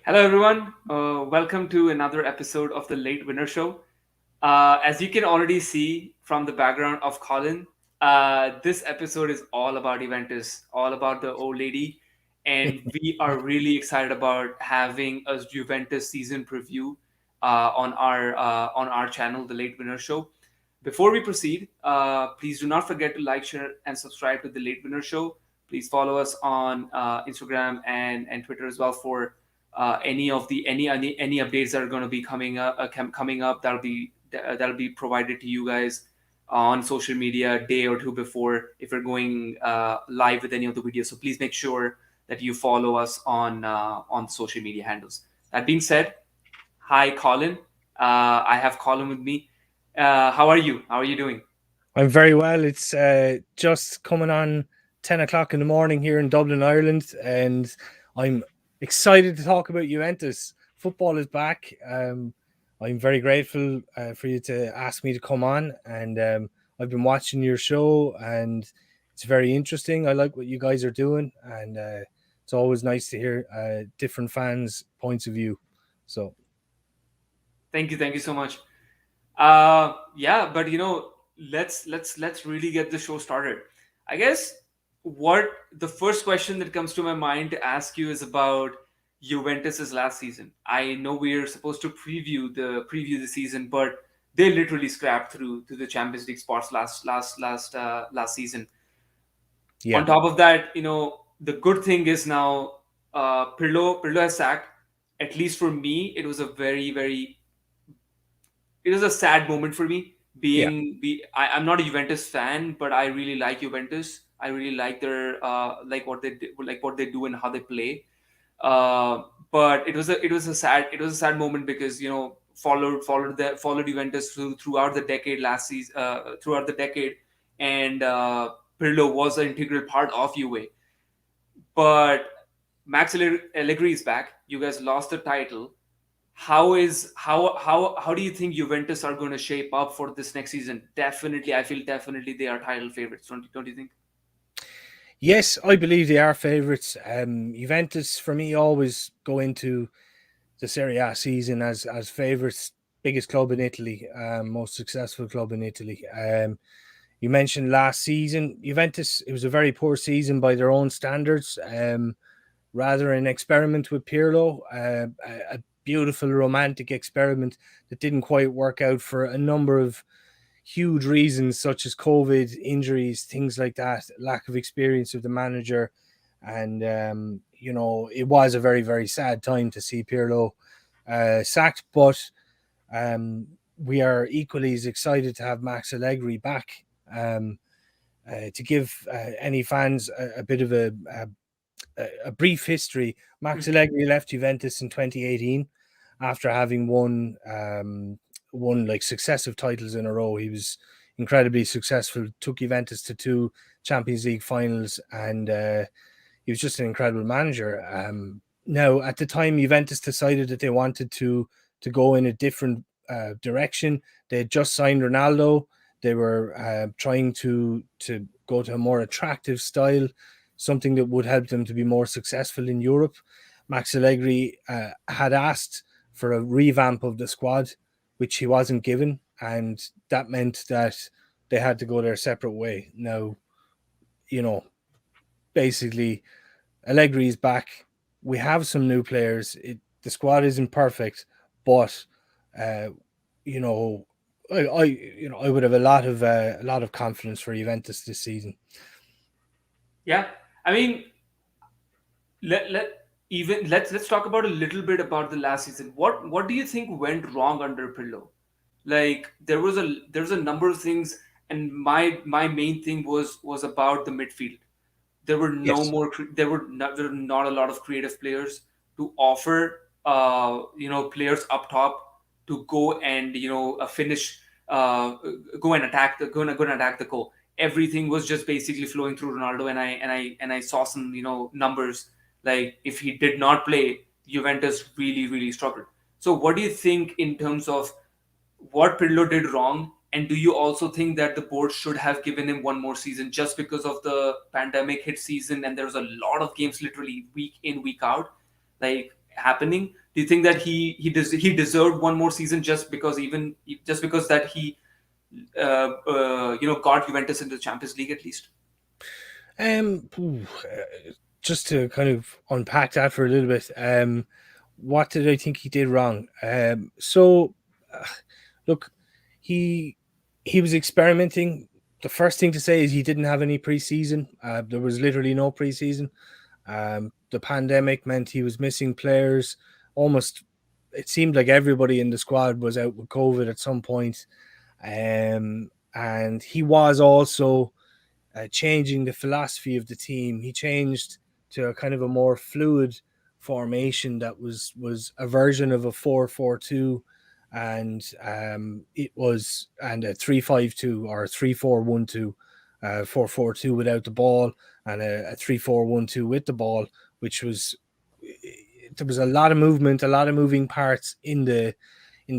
Hello, everyone. Welcome to another episode of the Late Winner Show. As you can already see from the background of Colin, this episode is all about Juventus, all about the old lady, and we are really excited about having a Juventus season preview on our channel, the Late Winner Show. Before we proceed, please do not forget to like, share, and subscribe to the Late Winner Show. Please follow us on Instagram and Twitter as well for any updates that are going to be coming up that'll be provided to you guys on social media a day or two before if we're going live with any of the videos. So please make sure that you follow us on social media handles. That being said, hi Colin. I have Colin with me. How are you? How are you doing? I'm very well. It's just coming on 10 o'clock in the morning here in Dublin, Ireland, and I'm excited to talk about Juventus. Football is back. I'm very grateful for you to ask me to come on, and I've been watching your show, and it's very interesting. I like what you guys are doing, and it's always nice to hear different fans' points of view. So, thank you so much. Yeah, but let's really get the show started. I guess what the first question that comes to my mind to ask you is about Juventus's last season. I know we're supposed to preview the season, but they literally scrapped through to the Champions League spots last season. yeah. On top of that, the good thing is now Pirlo has sacked. At least for me, it was a sad moment for me. I'm not a Juventus fan, but I really like Juventus. I really like their what they do and how they play. But it was a sad moment because followed Juventus throughout the decade and Pirlo was an integral part of Juve. But Max Allegri is back. You guys lost the title. How do you think Juventus are going to shape up for this next season? I feel definitely they are title favorites. Don't you think? Yes, I believe they are favourites. Juventus, for me, always go into the Serie A season as favourites. Biggest club in Italy, most successful club in Italy. You mentioned last season, Juventus, it was a very poor season by their own standards. Rather an experiment with Pirlo, a beautiful romantic experiment that didn't quite work out for a number of huge reasons, such as COVID, injuries, things like that, lack of experience of the manager. And, it was a very, very sad time to see Pirlo sacked. But we are equally as excited to have Max Allegri back. To give any fans a bit of a brief history, Max Allegri left Juventus in 2018 after having won like successive titles in a row. He was incredibly successful, took Juventus to 2 Champions League finals, and he was just an incredible manager. Now, at the time, Juventus decided that they wanted to go in a different direction. They had just signed Ronaldo. They were trying to go to a more attractive style, something that would help them to be more successful in Europe. Max Allegri had asked for a revamp of the squad, which he wasn't given, and that meant that they had to go their separate way. Now, basically, Allegri is back. We have some new players. The squad isn't perfect, but I would have a lot of confidence for Juventus this season. Yeah, I mean, let's talk about a little bit about the last season. What do you think went wrong under Pirlo? Like there was a number of things, and my main thing was about the midfield. There were Yes. there were not a lot of creative players to offer. Players up top to go and finish, go and attack the goal. Everything was just basically flowing through Ronaldo, and I saw some numbers like if he did not play, Juventus really struggled. So what do you think in terms of what Pirlo did wrong, and do you also think that the board should have given him one more season just because of the pandemic hit season and there was a lot of games literally week in week out like happening? Do you think that he deserved one more season just because even just because that he got Juventus into the Champions League at least? Just to kind of unpack that for a little bit. What did I think he did wrong? Look, he he was experimenting. The first thing to say is he didn't have any preseason. There was literally no preseason. The pandemic meant he was missing players. Almost, it seemed like everybody in the squad was out with COVID at some point. And he was also changing the philosophy of the team. He changed to a kind of a more fluid formation that was a version of a 4-4-2, and it was and a 3-5-2 or a 3-4-1-2, 4-4-2 without the ball, and a 3-4-1-2 with the ball, which was there was a lot of movement, a lot of moving parts in the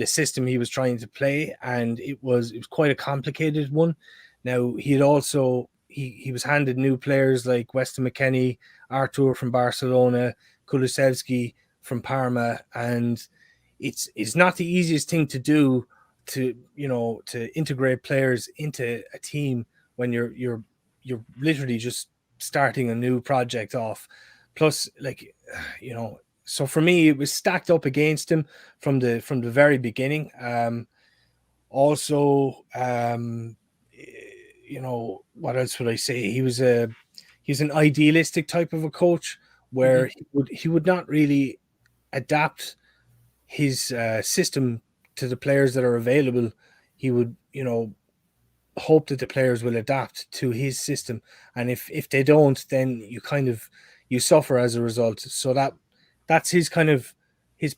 system he was trying to play, and it was quite a complicated one. Now he had also he was handed new players like Weston McKinney, Artur from Barcelona, Kulusevski from Parma, and it's not the easiest thing to do to integrate players into a team when you're literally just starting a new project off. Plus, like so for me, it was stacked up against him from the very beginning. Also, what else would I say? He's an idealistic type of a coach Mm-hmm. where he would not really adapt his system to the players that are available. He would hope that the players will adapt to his system, and if they don't, then you suffer as a result. So that's his kind of his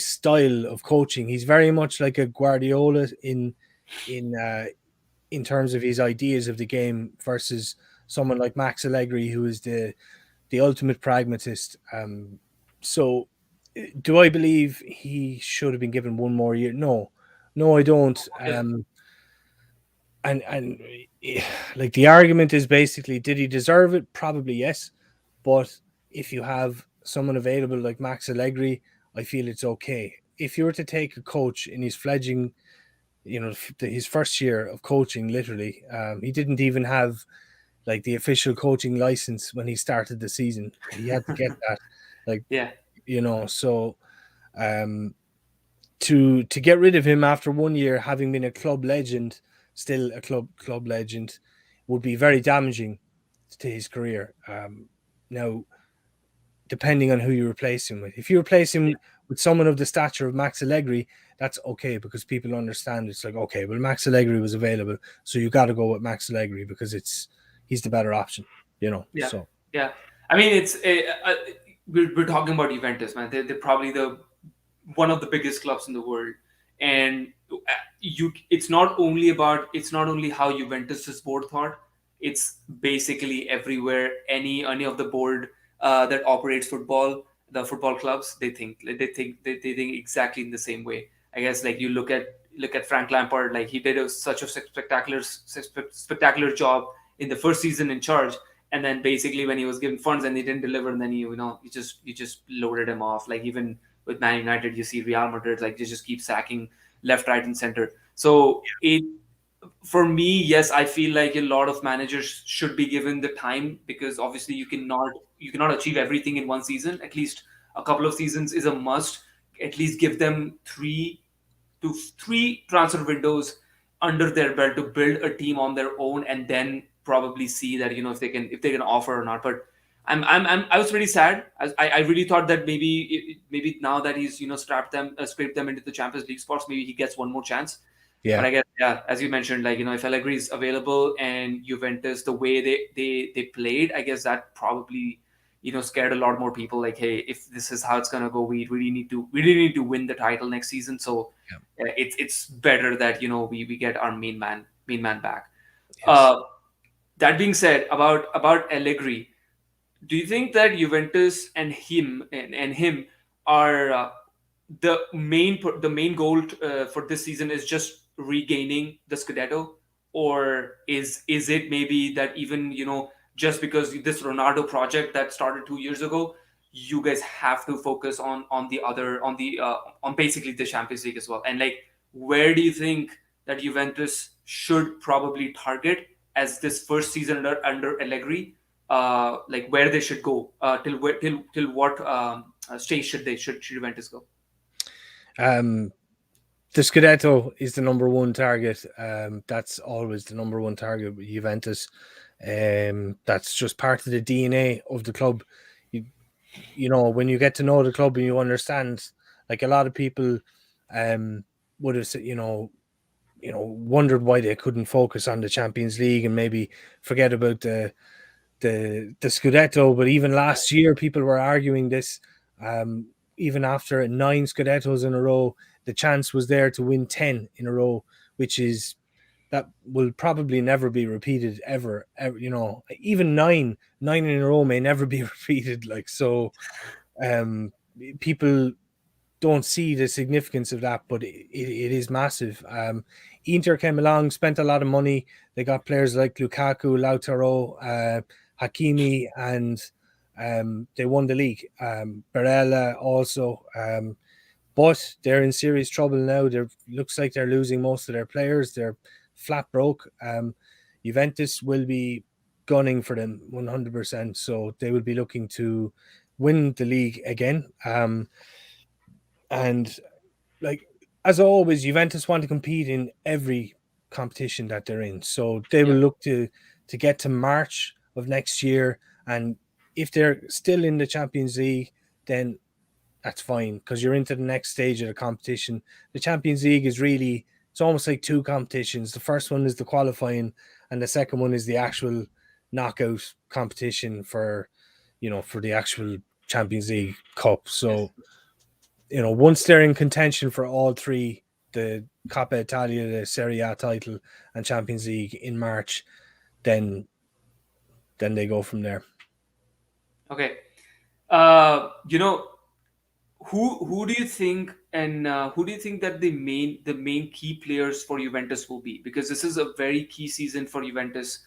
style of coaching. He's very much like a Guardiola in uh, in terms of his ideas of the game versus someone like Max Allegri, who is the ultimate pragmatist. So, do I believe he should have been given one more year? No, no, I don't. Okay. And like the argument is basically, did he deserve it? Probably yes, but if you have someone available like Max Allegri, I feel it's okay. If you were to take a coach in his fledgling, his first year of coaching, literally, he didn't even have like the official coaching license when he started the season. He had to get that, like Yeah. so um, to get rid of him after 1 year, having been a club legend, still a club legend, would be very damaging to his career. Now, depending on who you replace him with, if you replace him with someone of the stature of Max Allegri, that's okay because people understand. It's like, okay, well, Max Allegri was available, so you got to go with Max Allegri because he's the better option. Yeah, So yeah. I mean, we're talking about Juventus, man. They're probably the one of the biggest clubs in the world, and you. It's not only how Juventus's board thought. It's basically everywhere. Any of the board that operates football, the football clubs, they think exactly in the same way. I guess like you look at Frank Lampard, like he did such a spectacular job in the first season in charge, and then basically when he was given funds and he didn't deliver, and then you just loaded him off. Like even with Man United, you see Real Madrid, like they just keep sacking left, right, and center. So it for me, yes, I feel like a lot of managers should be given the time because obviously you cannot achieve everything in one season. At least a couple of seasons is a must. At least give them three transfer windows under their belt to build a team on their own, and then probably see that if they can offer or not. But I was pretty sad. I really thought that maybe now that he's scraped them into the Champions League spots, maybe he gets one more chance. But yeah, I guess, yeah, as you mentioned, like if Allegri is available and Juventus, the way they played, I guess that probably scared a lot more people. Like, hey, if this is how it's gonna go, we really need to win the title next season. So yeah, it's better that we get our main man back. yes. Uh, that being said, about Allegri, do you think that Juventus and him are the main goal for this season is just regaining the Scudetto, or is it maybe that even just because this Ronaldo project that started 2 years ago, you guys have to focus on the other on basically the Champions League as well, and like where do you think that Juventus should probably target as this first season under Allegri, like where they should go, till what stage should Juventus go? Um, the Scudetto is the number one target. That's always the number one target with Juventus. That's just part of the DNA of the club. You, when you get to know the club and you understand, like a lot of people would have said, wondered why they couldn't focus on the Champions League and maybe forget about the Scudetto. But even last year, people were arguing this. Even after 9 Scudettos in a row, the chance was there to win 10 in a row, which is that will probably never be repeated ever. Even nine in a row may never be repeated. Like so, people don't see the significance of that, but it is massive. Inter came along, spent a lot of money. They got players like Lukaku, Lautaro, Hakimi, and they won the league. Barella also, but they're in serious trouble now. Looks like they're losing most of their players. They're flat broke. Juventus will be gunning for them 100%. So they will be looking to win the league again. And like as always, Juventus want to compete in every competition that they're in. So they will look to get to March of next year, and if they're still in the Champions League, then that's fine because you're into the next stage of the competition. The Champions League is really, it's almost like two competitions. The first one is the qualifying, and the second one is the actual knockout competition for the actual Champions League Cup. So once they're in contention for all three, the Coppa Italia, the Serie A title, and Champions League in March, then they go from there. Okay. You know, who do you think, and who do you think that the main key players for Juventus will be? Because this is a very key season for Juventus,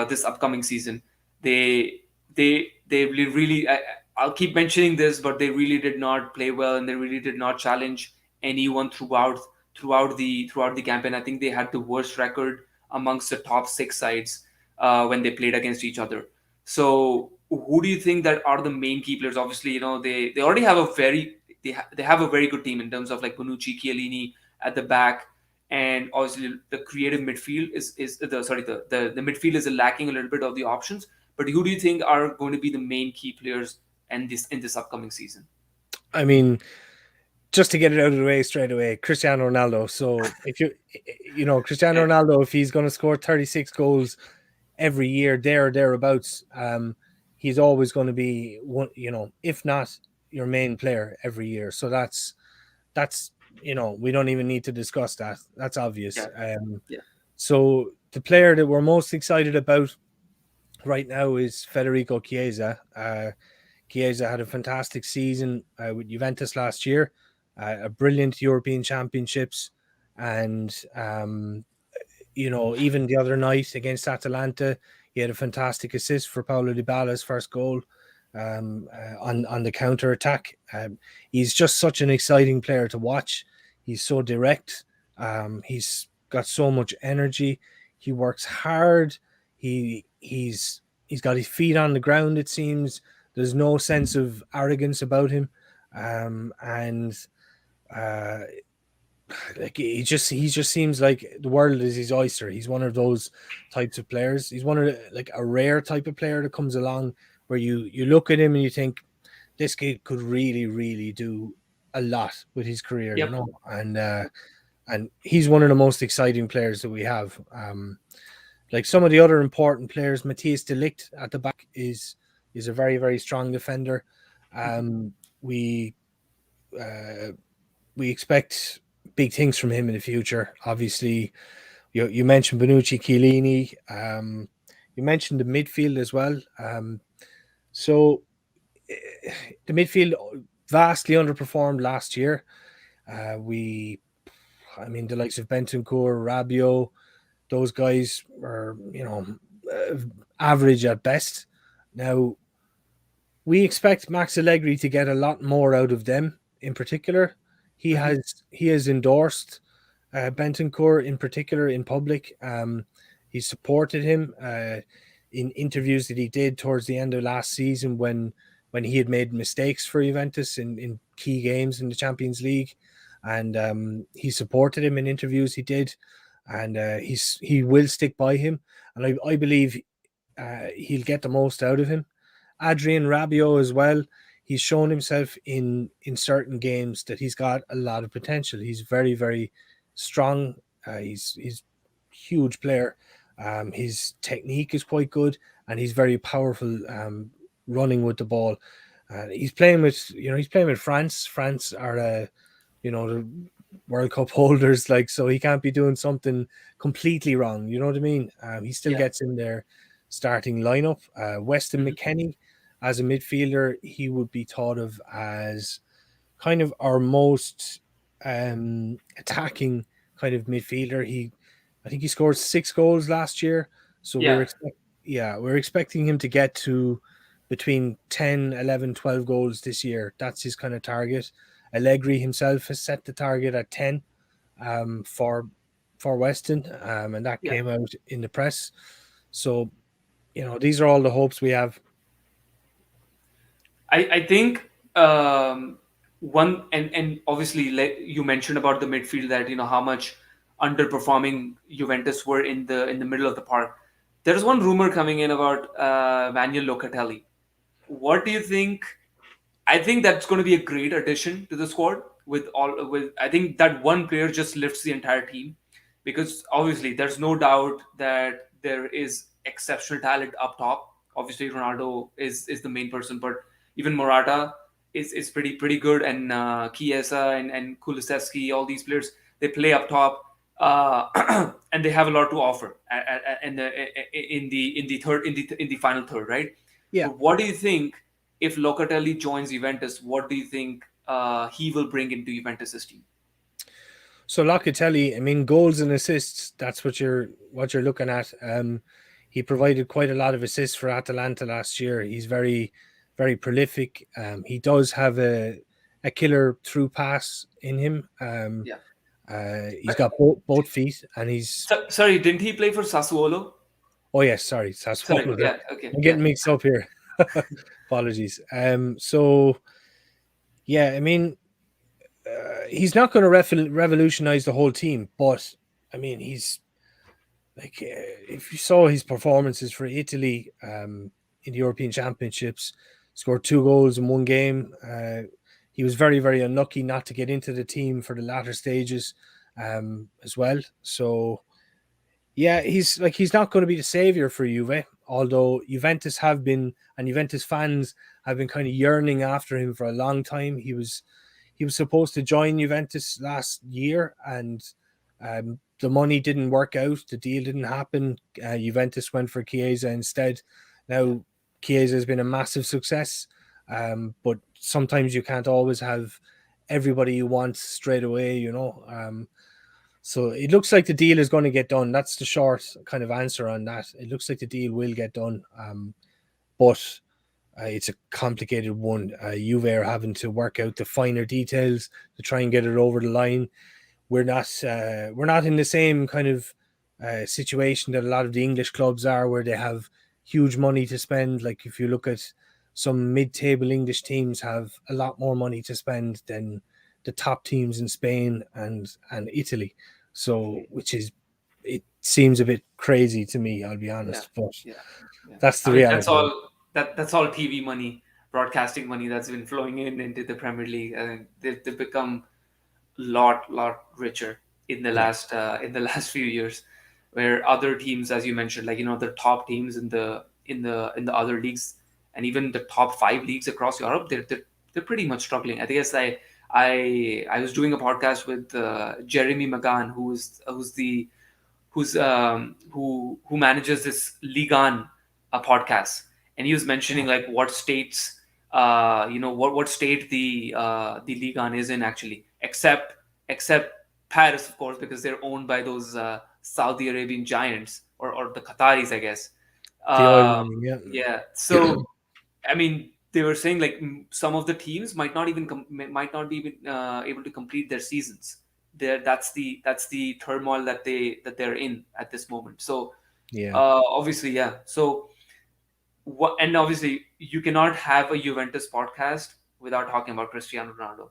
this upcoming season. They really I'll keep mentioning this, but they really did not play well, and they really did not challenge anyone throughout the campaign. I think they had the worst record amongst the top 6 sides when they played against each other. So who do you think that are the main key players? Obviously, they already have they have a very good team in terms of like Bonucci, Chiellini at the back, and obviously the creative midfield is the midfield is lacking a little bit of the options. But who do you think are going to be the main key players in this upcoming season? I mean, just to get it out of the way straight away, Cristiano Ronaldo. So if Cristiano Ronaldo, if he's going to score 36 goals every year, there or thereabouts, he's always going to be one, if not your main player every year. So that's we don't even need to discuss that. That's obvious. Yeah, yeah. So the player that we're most excited about right now is Federico Chiesa. Chiesa had a fantastic season with Juventus last year, a brilliant European Championships, and even the other night against Atalanta, he had a fantastic assist for Paulo Dybala's first goal on the counter attack. He's just such an exciting player to watch. He's so direct. He's got so much energy. He works hard. He's got his feet on the ground. It seems there's no sense of arrogance about him, and like he just seems like the world is his oyster. He's one of those types of players. He's one of like a rare type of player that comes along where you look at him and you think this kid could really, really do a lot with his career, Yep. And he's one of the most exciting players that we have. Like some of the other important players, Matthias de Ligt at the back is a very, very strong defender. We expect big things from him in the future. Obviously, you mentioned Bonucci, Chiellini. You mentioned the midfield as well. So the midfield vastly underperformed last year. I mean, the likes of Bentancur, Rabiot, those guys are, average at best. Now, we expect Max Allegri to get a lot more out of them. In particular, Hmm. he has endorsed Bentancur in particular in public. He supported him in interviews that he did towards the end of last season when he had made mistakes for Juventus in key games in the Champions League, and he supported him in interviews he did, and he will stick by him, and I believe he'll get the most out of him. Adrian Rabiot as well. He's shown himself in certain games that he's got a lot of potential. He's very very strong. He's huge player. His technique is quite good, and he's very powerful running with the ball. He's playing with France. France are the World Cup holders, like, so he can't be doing something completely wrong. You know what I mean? He still Yeah. gets in their starting lineup. Weston Hmm. McKinney, as a midfielder, he would be thought of as kind of our most attacking kind of midfielder. I think he scored 6 goals last year, so Yeah. we're expecting him to get to between 10, 11, 12 goals this year. That's his kind of target. Allegri himself has set the target at 10 for Weston, and that Yeah. came out in the press. So, these are all the hopes we have. I think one and obviously, like you mentioned about the midfield, that how much underperforming Juventus were in the middle of the park. There's one rumor coming in about Manuel Locatelli. What do you think? I think that's going to be a great addition to the squad. With I think that one player just lifts the entire team, because obviously there's no doubt that there is exceptional talent up top. Obviously Ronaldo is the main person, but even Morata is pretty good, and Chiesa and Kulusevski, all these players, they play up top, and they have a lot to offer in the final third, right? Yeah. But what do you think if Locatelli joins Juventus? What do you think he will bring into Juventus' team? So Locatelli, I mean, goals and assists, that's what you're looking at. He provided quite a lot of assists for Atalanta last year. He's very, very prolific. He does have a killer through pass in him. Yeah. He's got both feet, and he's Sorry, didn't he play for Sassuolo? oh yes, sorry, Sorry. Sassuolo. Yeah. Okay. I'm Yeah. getting mixed up here. Apologies. So yeah, I mean, he's not going to revolutionize the whole team, but I mean, he's like, if you saw his performances for Italy in the European Championships, scored 2 goals in one game. He was very, very unlucky not to get into the team for the latter stages as well. So yeah, he's not going to be the savior for Juve, although Juventus have been, and Juventus fans have been kind of yearning after him for a long time. He was supposed to join Juventus last year, and the money didn't work out. The deal didn't happen. Juventus went for Chiesa instead. Yeah. Now, Chiesa has been a massive success, but sometimes you can't always have everybody you want straight away. So it looks like the deal is going to get done. That's the short kind of answer on that. It looks like the deal will get done, but it's a complicated one. Juve are having to work out the finer details to try and get it over the line. We're not in the same kind of situation that a lot of the English clubs are, where they have huge money to spend. Like, if you look at some mid-table English teams, have a lot more money to spend than the top teams in Spain and Italy. So, which is, it seems a bit crazy to me, I'll be Yeah. honest, but Yeah. Yeah. that's the I mean, that's reality. all TV money, broadcasting money that's been flowing into the Premier League. I think they've become lot richer in the Yeah. last few years, where other teams, as you mentioned, like the top teams in the other leagues, and even the top five leagues across Europe, they're pretty much struggling. I guess I was doing a podcast with Jeremy McGann, who manages this Ligan podcast, and he was mentioning like what states what state the Ligue 1 is in actually, except Paris, of course, because they're owned by those Saudi Arabian giants, or the Qataris, I guess. The oil Uh, money, yeah. yeah. So I mean, they were saying like some of the teams might not be even able to complete their seasons. That's the turmoil that they're in at this moment. So Yeah. obviously, yeah. So and obviously, you cannot have a Juventus podcast without talking about Cristiano Ronaldo.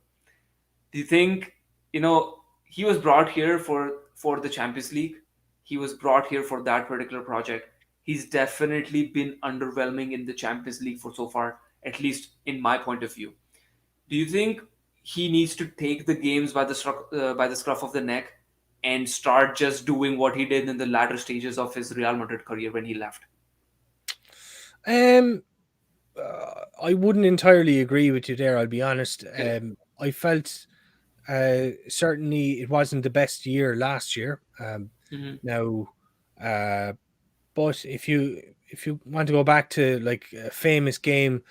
Do you think, he was brought here for the Champions League? He was brought here for that particular project. He's definitely been underwhelming in the Champions League for so far, at least in my point of view. Do you think he needs to take the games by the scruff of the neck and start just doing what he did in the latter stages of his Real Madrid career when he left? Um, I wouldn't entirely agree with you there. I'll be honest. Okay. I felt certainly it wasn't the best year last year. Hmm. Now, uh, but if you want to go back to like a famous game,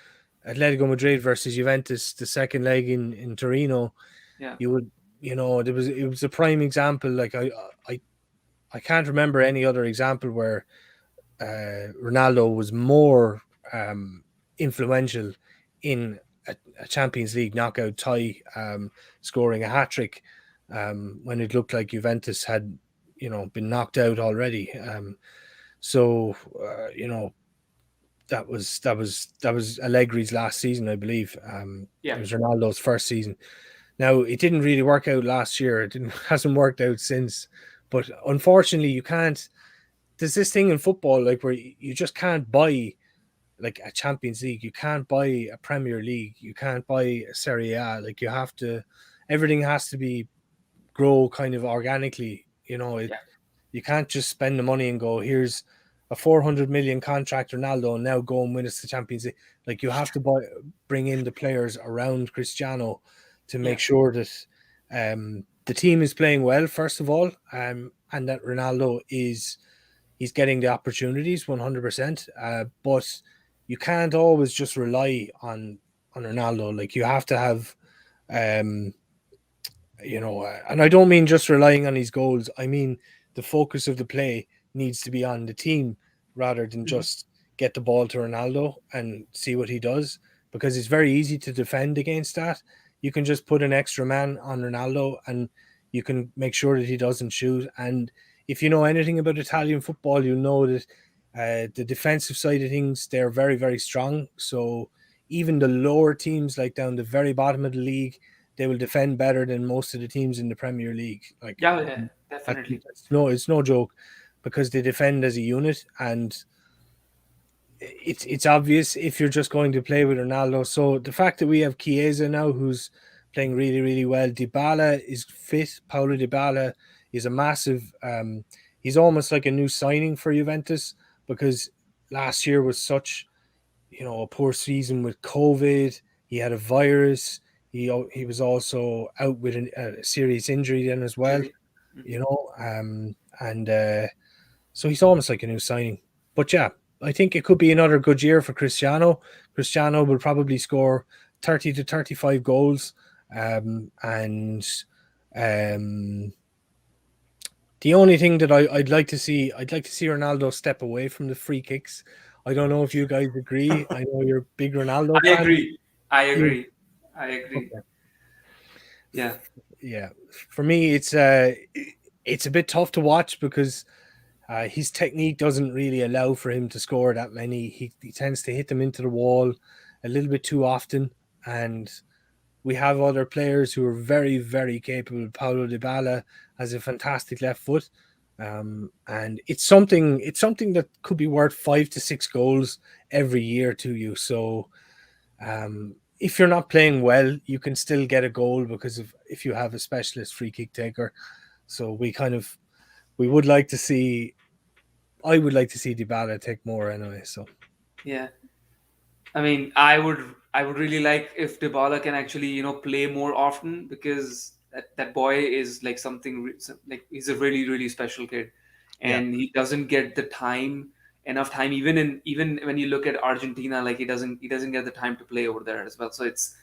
Atletico Madrid versus Juventus, the second leg in Torino, Yeah. you would it was a prime example. Like I I can't remember any other example where Ronaldo was more influential in a Champions League knockout tie, scoring a hat trick when it looked like Juventus had, been knocked out already. So that was Allegri's last season, I believe. Yeah. It was Ronaldo's first season. Now it didn't really work out last year. It didn't hasn't worked out since. But unfortunately, you can't. There's this thing in football like where you just can't buy like a Champions League. You can't buy a Premier League. You can't buy a Serie A. Like you have to. Everything has to be grow kind of organically. Yeah. You can't just spend the money and go, here's a 400 million contract Ronaldo and now go and win us the Champions League. Like you have to bring in the players around Cristiano to Yeah. make sure that the team is playing well, first of all, and that Ronaldo he's getting the opportunities 100%. But you can't always just rely on Ronaldo. Like you have to have um, and I don't mean just relying on his goals. I mean the focus of the play needs to be on the team rather than Mhm. just get the ball to Ronaldo and see what he does, because it's very easy to defend against that. You can just put an extra man on Ronaldo and you can make sure that he doesn't shoot. And if you know anything about Italian football, you know that the defensive side of things, they're very, very strong. So even the lower teams, like down the very bottom of the league, they will defend better than most of the teams in the Premier League. Like Yeah, yeah, definitely. it's no joke, because they defend as a unit, and it's obvious if you're just going to play with Ronaldo. So the fact that we have Chiesa now, who's playing really, really well, Dybala is fit. Paulo Dybala is a massive. He's almost like a new signing for Juventus, because last year was such a poor season with COVID. He had a virus. He was also out with a serious injury then as well. Injury. Hmm. And so he's almost like a new signing. But yeah, I think it could be another good year for Cristiano. Cristiano will probably score 30 to 35 goals. And um, the only thing that I'd like to see Ronaldo step away from the free kicks. I don't know if you guys agree. I know you're a big Ronaldo I fan. agree. I You agree. I agree. okay? Yeah. Yeah, for me, it's a bit tough to watch because his technique doesn't really allow for him to score that many. He tends to hit them into the wall a little bit too often, and we have other players who are very, very capable. Paulo Dybala has a fantastic left foot, and it's something that could be worth 5 to 6 goals every year to you. So if you're not playing well, you can still get a goal because of if you have a specialist free kick taker. So we would like to see. I would like to see Dybala take more anyway. So Yeah. I mean, I would really like if Dybala can actually, play more often, because that boy is like like he's a really, really special kid, yeah, and he doesn't get the time enough time. Even when you look at Argentina, like he doesn't get the time to play over there as well. So it's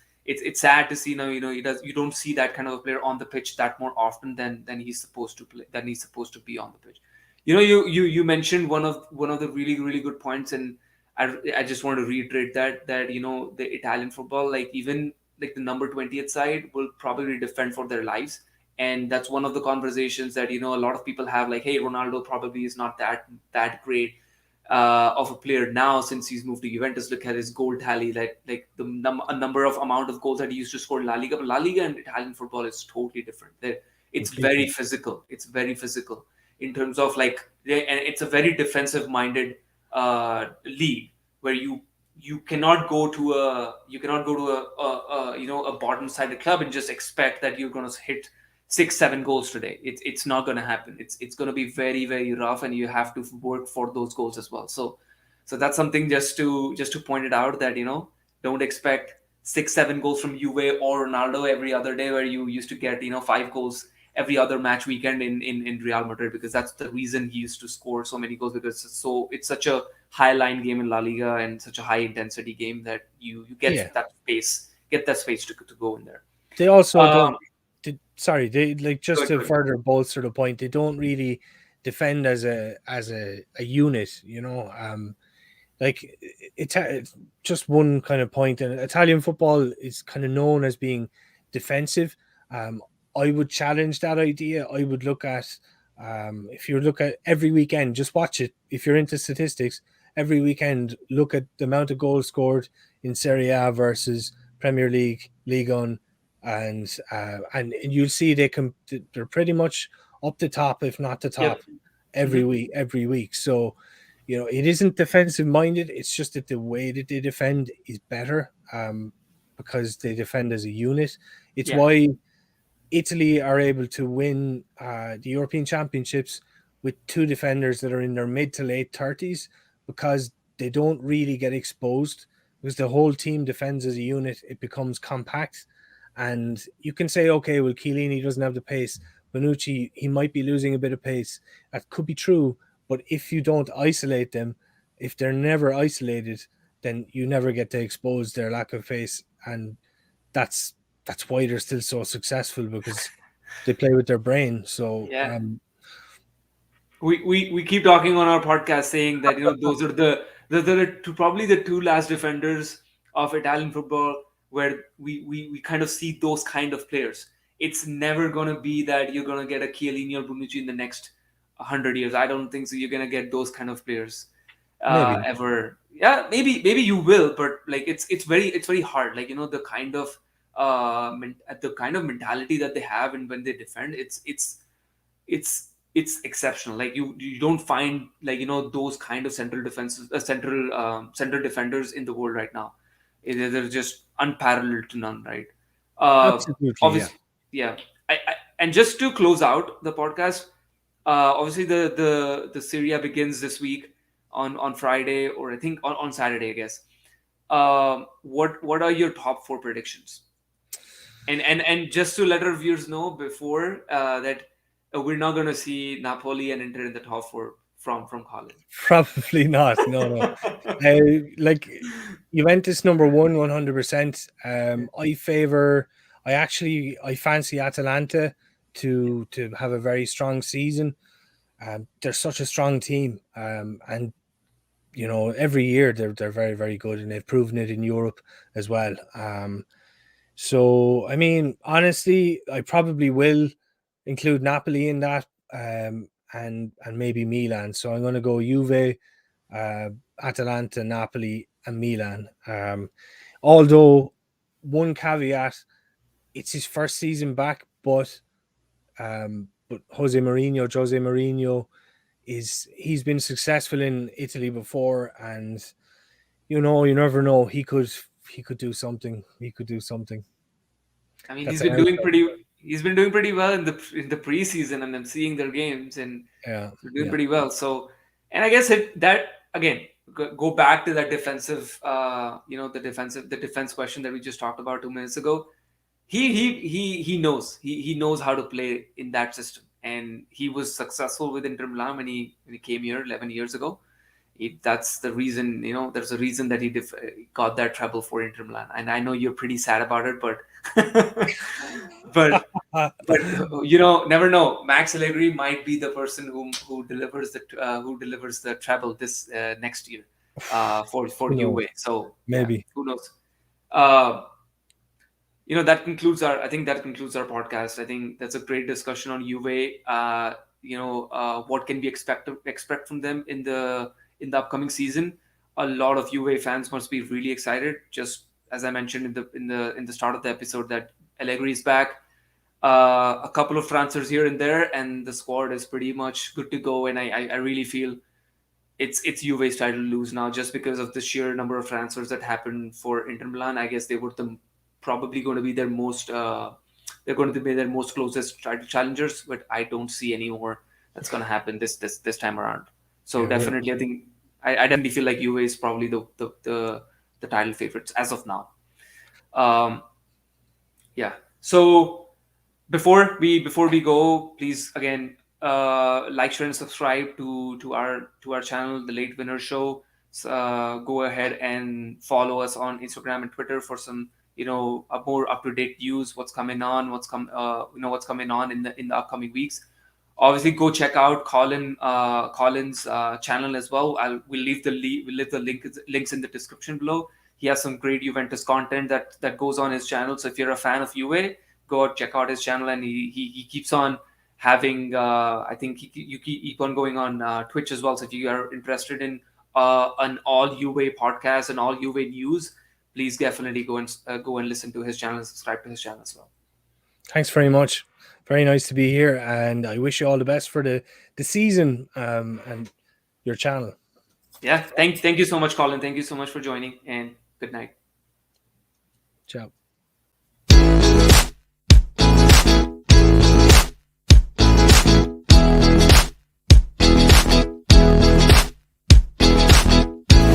sad to see now. You don't see that kind of a player on the pitch that more often than he's supposed to play, than he's supposed to be on the pitch. You mentioned one of the really really good points, and I just want to reiterate that the Italian football, like even like the number 20th side will probably defend for their lives. And that's one of the conversations that a lot of people have, like, hey, Ronaldo probably is not that great of a player now since he's moved to Juventus. Look at his goal tally, like a number of amount of goals that he used to score in La Liga. But La Liga and Italian football is totally different. It's very completely. physical. It's very physical in terms of like, and it's a very defensive minded league where you cannot go to a bottom sided club and just expect that you're going to hit 6 7 goals today. It's not going to happen. It's going to be very very rough, and you have to work for those goals as well. So that's something just to point it out, that don't expect 6 7 goals from Juve or Ronaldo every other day, where you used to get 5 goals every other match weekend in Real Madrid, because that's the reason he used to score so many goals, because it's such a high line game in La Liga and such a high intensity game that you Yeah. get that space to go in there. They also Um, don't. Sorry, they like, just good, to good. further bolster the point. They don't really defend as a unit. Like it's just one kind of point. And Italian football is kind of known as being defensive. Um, I would challenge that idea. I would look at, if you look at every weekend, just watch it. If you're into statistics, every weekend, look at the amount of goals scored in Serie A versus Premier League, Ligue 1, and you'll see they're pretty much up the top, if not the Yep. top, Hmm. every week. So it isn't defensive minded. It's just that the way that they defend is better, because they defend as a unit. It's Yeah. why Italy are able to win the European Championships with two defenders that are in their mid to late 30s, because they don't really get exposed, because the whole team defends as a unit. It becomes compact. And you can say, okay, well, Chiellini doesn't have the pace. Bonucci, he might be losing a bit of pace. That could be true. But if you don't isolate them, if they're never isolated, then you never get to expose their lack of pace. And that's that's why they're still so successful, because they play with their brain. So Yeah. We keep talking on our podcast saying that those are probably the two last defenders of Italian football where we kind of see those kind of players. It's never gonna be that you're gonna get a Chiellini or Bonucci in the next 100 years. I don't think so. You're gonna get those kind of players maybe ever. Yeah, maybe you will, but like it's very hard. Like the kind of mentality that they have, and when they defend, it's exceptional. Like you don't find, like those kind of central defenders in the world right now. They're just unparalleled to none, right? absolutely, yeah. Obviously, yeah. And just to close out the podcast, obviously the Syria begins this week on Friday, or I think on Saturday, I guess. What are your top four predictions? And just to let our viewers know before that we're not going to see Napoli and Inter in the top four from Colin. Probably not. No, no. Like Juventus number one, 100%. I fancy Atalanta to have a very strong season. They're such a strong team, and every year they're very very good, and they've proven it in Europe as well. So I mean, honestly, I probably will include Napoli in that, and maybe Milan. So I'm going to go Juve, uh, Atalanta, Napoli, and Milan. Although one caveat, it's his first season back, but Jose Mourinho he's been successful in Italy before, and you never know. He could do something. He could do something. I mean, That's an outside. he's been doing pretty well in the preseason, and I'm seeing their games, and Yeah, they're doing yeah, pretty well. So, and I guess that again, go back to that defensive, the defense question that we just talked about 2 minutes ago. He knows how to play in that system, and he was successful with Inter Milan when he came here 11 years ago. That's the reason, there's a reason that he got that treble for Inter Milan. And I know you're pretty sad about it, but but but never know. Max Allegri might be the person who delivers the treble this next year for Who knows? Juve. So yeah, Maybe. who knows? Uh, that concludes our. I think that concludes our podcast. I think that's a great discussion on Juve. What can we expect from them in the upcoming season? A lot of Juve fans must be really excited. Just as I mentioned in the start of the episode, that Allegri is back. A couple of transfers here and there, and the squad is pretty much good to go. And I really feel it's Juve's title to lose now, just because of the sheer number of transfers that happened for Inter Milan. I guess they were probably going to be their most they're going to be their most closest title challengers, but I don't see any more that's going to happen this time around. So Yeah, definitely, I think I definitely feel like Juve is probably the title favorites as of now. Um, yeah. So before we go, please again like, share, and subscribe to our channel, The Late Winner Show. Go ahead and follow us on Instagram and Twitter for some a more up to date news. What's coming on in the upcoming weeks. Obviously, go check out Colin's channel as well. We'll leave the links in the description below. He has some great Juventus content that goes on his channel. So if you're a fan of Juve, go out, check out his channel, and he keeps on having. I think you keep on going on Twitch as well. So if you are interested in an all Juve podcast and all Juve news, please definitely go and listen to his channel and subscribe to his channel as well. thanks very much. Very nice to be here, and I wish you all the best for the season and your channel. Yeah, thank you so much, Colin. Thank you so much for joining, and good night. Ciao.